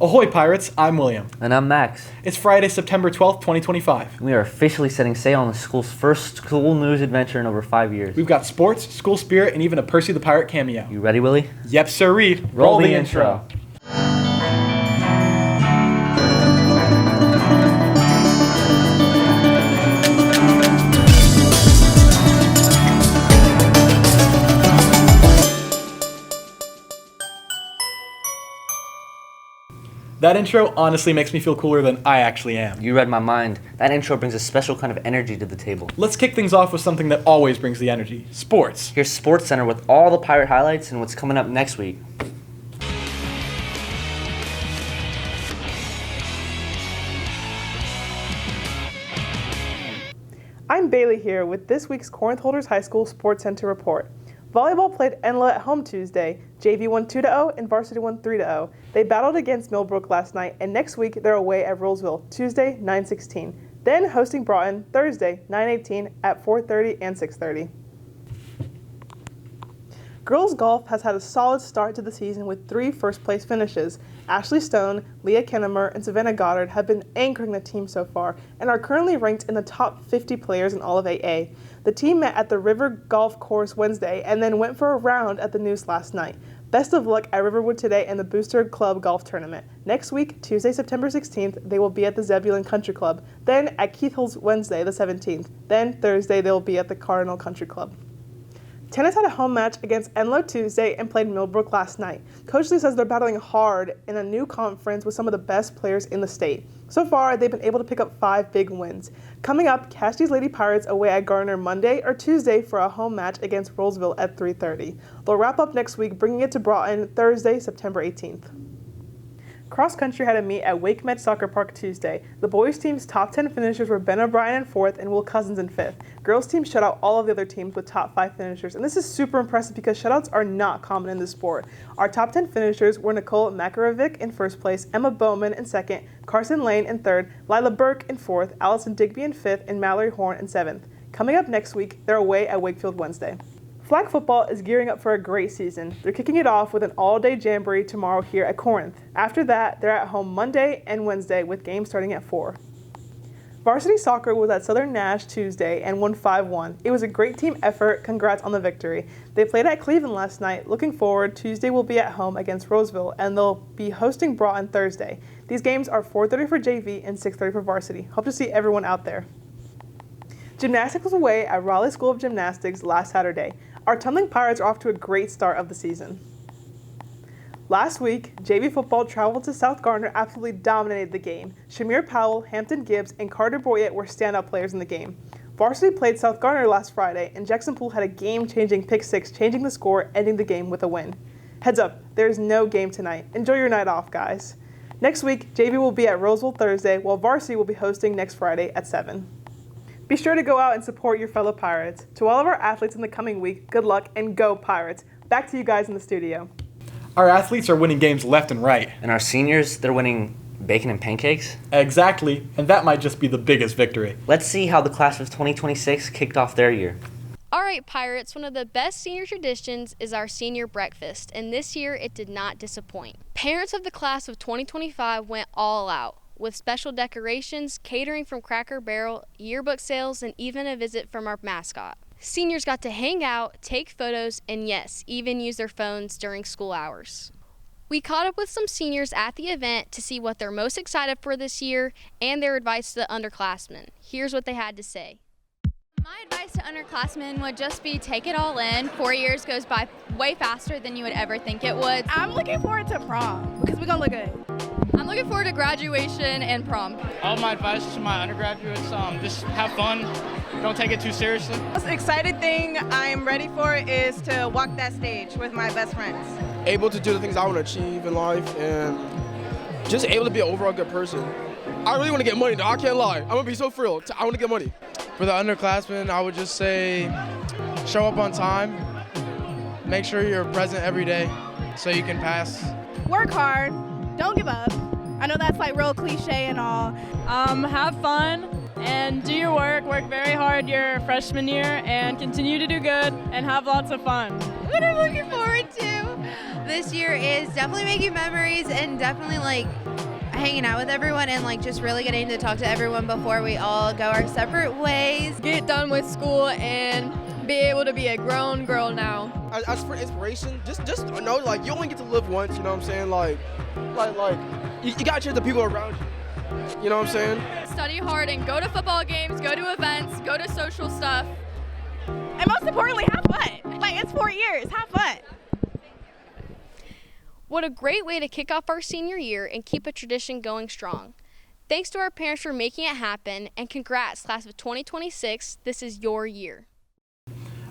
Ahoy, Pirates! I'm William. And I'm Max. It's Friday, September 12th, 2025. We are officially setting sail on the school's first school news adventure in over 5 years. We've got sports, school spirit, and even a Percy the Pirate cameo. You ready, Willie? Yep, sirree. Roll the intro. That intro honestly makes me feel cooler than I actually am. You read my mind. That intro brings a special kind of energy to the table. Let's kick things off with something that always brings the energy. Sports. Here's Sports Center with all the Pirate highlights and what's coming up next week. I'm Bailey here with this week's Corinth Holders High School Sports Center report. Volleyball played Enla at home Tuesday. JV won 2-0 and varsity won 3-0. They battled against Millbrook last night, and next week they're away at Rollsville, Tuesday, 9:16. Then hosting Broughton, Thursday, 9:18 at 4:30 and 6:30. Girls golf has had a solid start to the season with 3 first-place finishes. Ashley Stone, Leah Kennemer, and Savannah Goddard have been anchoring the team so far and are currently ranked in the top 50 players in all of AA. The team met at the River Golf Course Wednesday and then went for a round at the Noose last night. Best of luck at Riverwood today in the Booster Club Golf Tournament. Next week, Tuesday, September 16th, they will be at the Zebulon Country Club. Then at Keith Hills Wednesday, the 17th. Then Thursday, they will be at the Cardinal Country Club. Tennis had a home match against Enloe Tuesday and played Millbrook last night. Coach Lee says they're battling hard in a new conference with some of the best players in the state. So far, they've been able to pick up 5 big wins. Coming up, Cassidy's Lady Pirates away at Gardner Monday or Tuesday for a home match against Rollsville at 3:30. They'll wrap up next week, bringing it to Broughton Thursday, September 18th. Cross country had a meet at Wake Med Soccer Park Tuesday. The boys team's top 10 finishers were Ben O'Brien in 4th and Will Cousins in 5th. Girls team shut out all of the other teams with top 5 finishers, and this is super impressive because shutouts are not common in this sport. Our top 10 finishers were Nicole Makarovic in 1st place, Emma Bowman in 2nd, Carson Lane in 3rd, Lila Burke in 4th, Allison Digby in 5th, and Mallory Horn in 7th. Coming up next week, they're away at Wakefield Wednesday. Flag football is gearing up for a great season. They're kicking it off with an all-day jamboree tomorrow here at Corinth. After that, they're at home Monday and Wednesday with games starting at 4. Varsity soccer was at Southern Nash Tuesday and won 5-1. It was a great team effort. Congrats on the victory. They played at Cleveland last night. Looking forward, Tuesday will be at home against Roseville, and they'll be hosting Broughton Thursday. These games are 4:30 for JV and 6:30 for varsity. Hope to see everyone out there. Gymnastics was away at Raleigh School of Gymnastics last Saturday. Our Tumbling Pirates are off to a great start of the season. Last week, JV football traveled to South Gardner, absolutely dominated the game. Shamir Powell, Hampton Gibbs, and Carter Boyette were standout players in the game. Varsity played South Gardner last Friday, and Jackson Poole had a game-changing pick 6, changing the score, ending the game with a win. Heads up, there is no game tonight. Enjoy your night off, guys. Next week, JV will be at Roseville Thursday, while Varsity will be hosting next Friday at 7. Be sure to go out and support your fellow Pirates. To all of our athletes in the coming week, good luck and go Pirates. Back to you guys in the studio. Our athletes are winning games left and right. And our seniors, they're winning bacon and pancakes? Exactly, and that might just be the biggest victory. Let's see how the class of 2026 kicked off their year. All right, Pirates, one of the best senior traditions is our senior breakfast, and this year it did not disappoint. Parents of the class of 2025 went all out, with special decorations, catering from Cracker Barrel, yearbook sales, and even a visit from our mascot. Seniors got to hang out, take photos, and yes, even use their phones during school hours. We caught up with some seniors at the event to see what they're most excited for this year and their advice to the underclassmen. Here's what they had to say. My advice to underclassmen would just be take it all in. 4 years goes by way faster than you would ever think it would. I'm looking forward to prom because we're going to look good. I'm looking forward to graduation and prom. All my advice to my undergraduates, just have fun. Don't take it too seriously. The most exciting thing I'm ready for is to walk that stage with my best friends. Able to do the things I want to achieve in life and just able to be an overall good person. I really want to get money, though. I can't lie. I'm going to be so thrilled. I want to get money. For the underclassmen, I would just say show up on time. Make sure you're present every day so you can pass. Work hard. Don't give up. I know that's like real cliche and all. Have fun and do your work. Work very hard your freshman year and continue to do good and have lots of fun. What I'm looking forward to this year is definitely making memories and definitely like hanging out with everyone and like just really getting to talk to everyone before we all go our separate ways. Get done with school and be able to be a grown girl now. As for inspiration, just know like you only get to live once. You know what I'm saying? Like you gotta cheer the people around you. You know what I'm saying? Study hard and go to football games, go to events, go to social stuff. And most importantly, have fun. Like, it's 4 years, have fun. What a great way to kick off our senior year and keep a tradition going strong. Thanks to our parents for making it happen, and congrats, class of 2026. This is your year.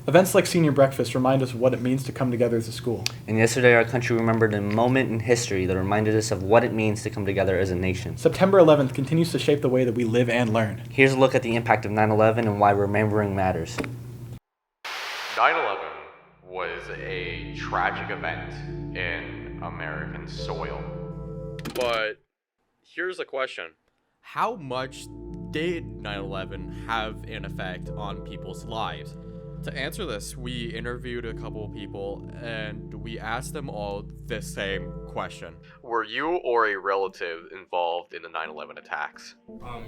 Events like Senior Breakfast remind us of what it means to come together as a school. And yesterday, our country remembered a moment in history that reminded us of what it means to come together as a nation. September 11th continues to shape the way that we live and learn. Here's a look at the impact of 9/11 and why remembering matters. 9/11 was a tragic event in American soil. But here's a question. How much did 9/11 have an effect on people's lives? To answer this, we interviewed a couple of people and we asked them all the same question. Were you or a relative involved in the 9/11 attacks?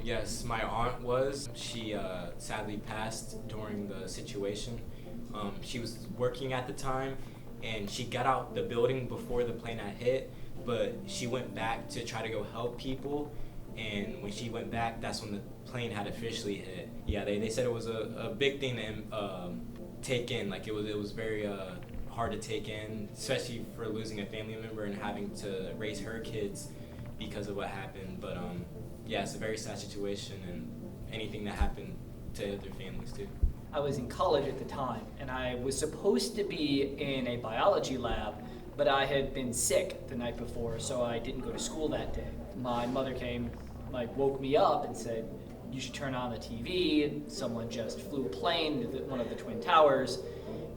Yes, my aunt was. She sadly passed during the situation. She was working at the time and she got out the building before the plane had hit, but she went back to try to go help people. And when she went back, that's when the plane had officially hit. Yeah, they said it was a big thing to take in. Like it was very hard to take in, especially for losing a family member and having to raise her kids because of what happened. But yeah, it's a very sad situation, and anything that happened to other families too. I was in college at the time, and I was supposed to be in a biology lab, but I had been sick the night before, so I didn't go to school that day. My mother came, woke me up and said, "You should turn on the TV. Someone just flew a plane into one of the Twin Towers."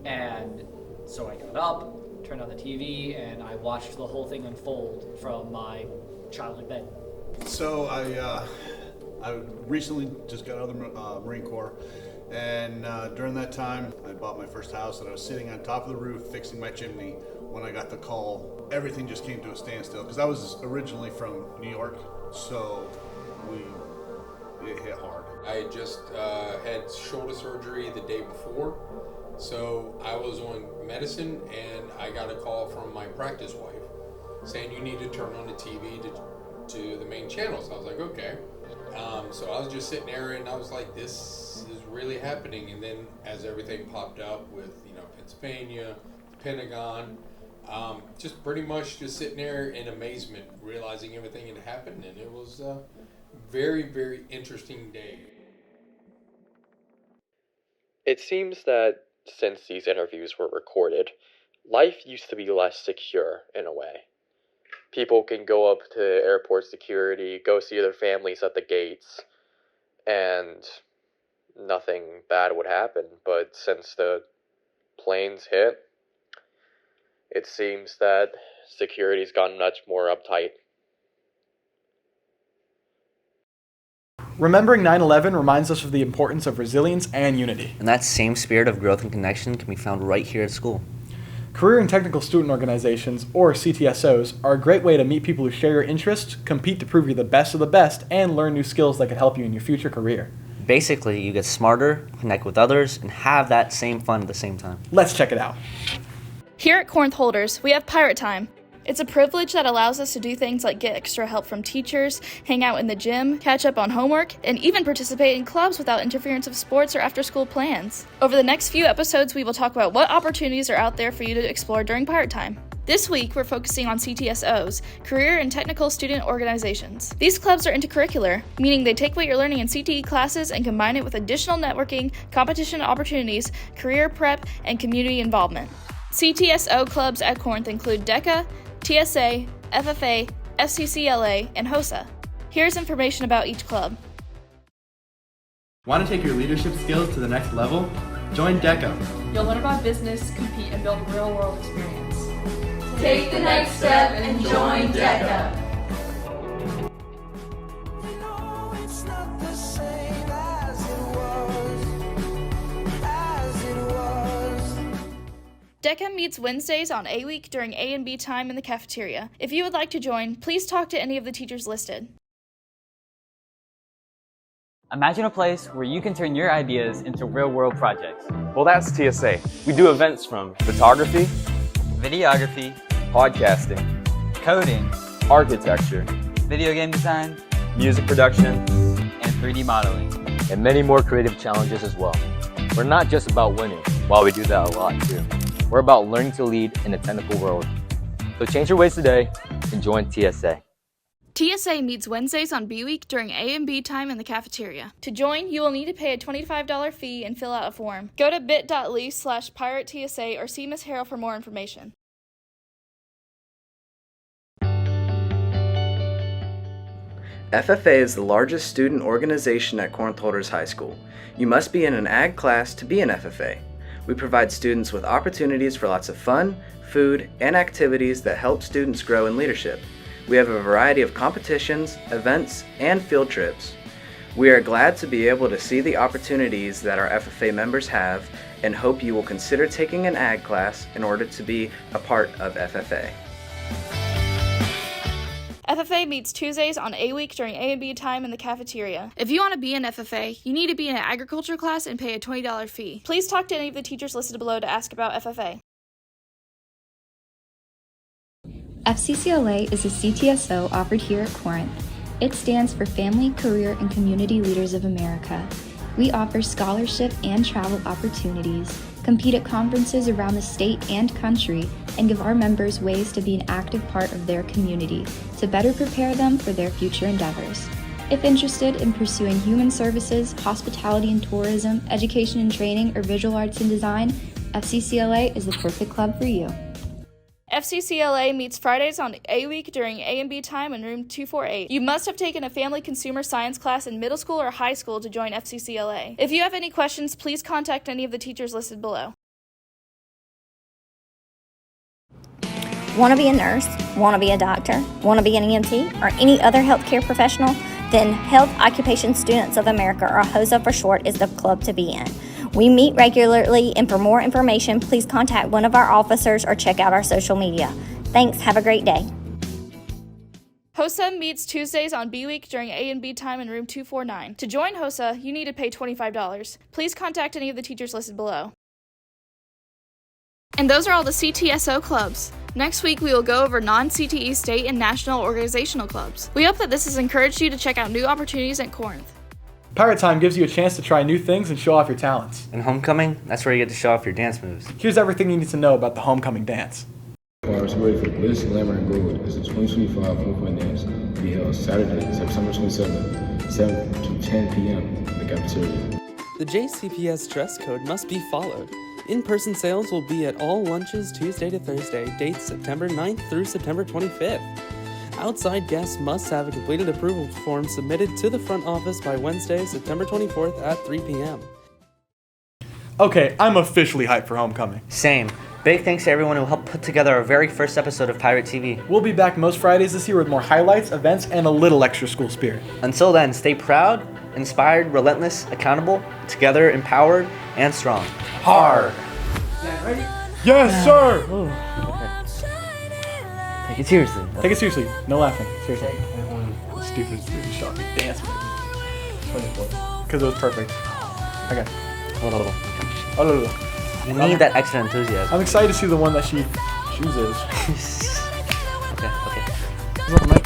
And so I got up, turned on the TV, and I watched the whole thing unfold from my childhood bed. So I recently just got out of the Marine Corps. And during that time, I bought my first house, and I was sitting on top of the roof fixing my chimney when I got the call. Everything just came to a standstill, because I was originally from New York, so it hit hard. I just had shoulder surgery the day before, so I was on medicine, and I got a call from my practice wife saying you need to turn on the TV to the main channels. I was like, okay. So I was just sitting there, and I was like, this is really happening. And then as everything popped up with, Pennsylvania, the Pentagon, just pretty much just sitting there in amazement, realizing everything had happened. And it was a very, very interesting day. It seems that since these interviews were recorded, life used to be less secure in a way. People can go up to airport security, go see their families at the gates, and nothing bad would happen. But since the planes hit, it seems that security's gotten much more uptight. Remembering 9/11 reminds us of the importance of resilience and unity. And that same spirit of growth and connection can be found right here at school. Career and Technical Student Organizations, or CTSOs, are a great way to meet people who share your interests, compete to prove you're the best of the best, and learn new skills that could help you in your future career. Basically, you get smarter, connect with others, and have that same fun at the same time. Let's check it out. Here at Corinth Holders, we have Pirate Time. It's a privilege that allows us to do things like get extra help from teachers, hang out in the gym, catch up on homework, and even participate in clubs without interference of sports or after-school plans. Over the next few episodes, we will talk about what opportunities are out there for you to explore during Pirate Time. This week, we're focusing on CTSOs, Career and Technical Student Organizations. These clubs are intercurricular, meaning they take what you're learning in CTE classes and combine it with additional networking, competition opportunities, career prep, and community involvement. CTSO clubs at Corinth include DECA, TSA, FFA, FCCLA, and HOSA. Here's information about each club. Want to take your leadership skills to the next level? Join DECA. You'll learn about business, compete, and build real-world experience. Take the next step and join DECA. DECA meets Wednesdays on A Week during A and B time in the cafeteria. If you would like to join, please talk to any of the teachers listed. Imagine a place where you can turn your ideas into real-world projects. Well, that's TSA. We do events from photography, Videography, podcasting, coding, architecture, video game design, music production, and 3D modeling. and many more creative challenges as well. We're not just about winning, while we do that a lot too. We're about learning to lead in a technical world. So change your ways today and join TSA. TSA meets Wednesdays on B Week during A and B time in the cafeteria. To join, you will need to pay a $25 fee and fill out a form. Go to bit.ly/PirateTSA or see Ms. Harrell for more information. FFA is the largest student organization at Corinth Holders High School. You must be in an ag class to be an FFA. We provide students with opportunities for lots of fun, food, and activities that help students grow in leadership. We have a variety of competitions, events, and field trips. We are glad to be able to see the opportunities that our FFA members have and hope you will consider taking an ag class in order to be a part of FFA. FFA meets Tuesdays on A Week during A and B time in the cafeteria. If you want to be an FFA, you need to be in an agriculture class and pay a $20 fee. Please talk to any of the teachers listed below to ask about FFA. FCCLA is a CTSO offered here at Corinth. It stands for Family, Career, and Community Leaders of America. We offer scholarship and travel opportunities, compete at conferences around the state and country, and give our members ways to be an active part of their community to better prepare them for their future endeavors. If interested in pursuing human services, hospitality and tourism, education and training, or visual arts and design, FCCLA is the perfect club for you. FCCLA meets Fridays on A Week during A and B time in room 248. You must have taken a family consumer science class in middle school or high school to join FCCLA. If you have any questions, please contact any of the teachers listed below. Want to be a nurse? Want to be a doctor? Want to be an EMT or any other healthcare professional? Then Health Occupation Students of America, or HOSA for short, is the club to be in. We meet regularly, and for more information, please contact one of our officers or check out our social media. Thanks. Have a great day. HOSA meets Tuesdays on B Week during A and B time in room 249. To join HOSA, you need to pay $25. Please contact any of the teachers listed below. And those are all the CTSO clubs. Next week, we will go over non-CTE state and national organizational clubs. We hope that this has encouraged you to check out new opportunities at Corinth. Pirate Time gives you a chance to try new things and show off your talents. And homecoming, that's where you get to show off your dance moves. Here's everything you need to know about the homecoming dance. Pirates ready for Glitz, Glamour, and Gold is the 2025 homecoming dance to be held Saturday, September 27th, 7 to 10 p.m. in the cafeteria. The JCPS dress code must be followed. In-person sales will be at all lunches Tuesday to Thursday, dates September 9th through September 25th. Outside guests must have a completed approval form submitted to the front office by Wednesday, September 24th at 3 p.m. Okay, I'm officially hyped for homecoming. Same. Big thanks to everyone who helped put together our very first episode of Pirate TV. We'll be back most Fridays this year with more highlights, events, and a little extra school spirit. Until then, stay proud, inspired, relentless, accountable, together, empowered, and strong. Hard. Ready? Yes, sir! Take it seriously. Take it seriously. No laughing. Seriously. Stupid shot. Dance. Because it was perfect. Okay. You need that extra enthusiasm. I'm excited to see the one that she chooses. Okay. Is that the mic?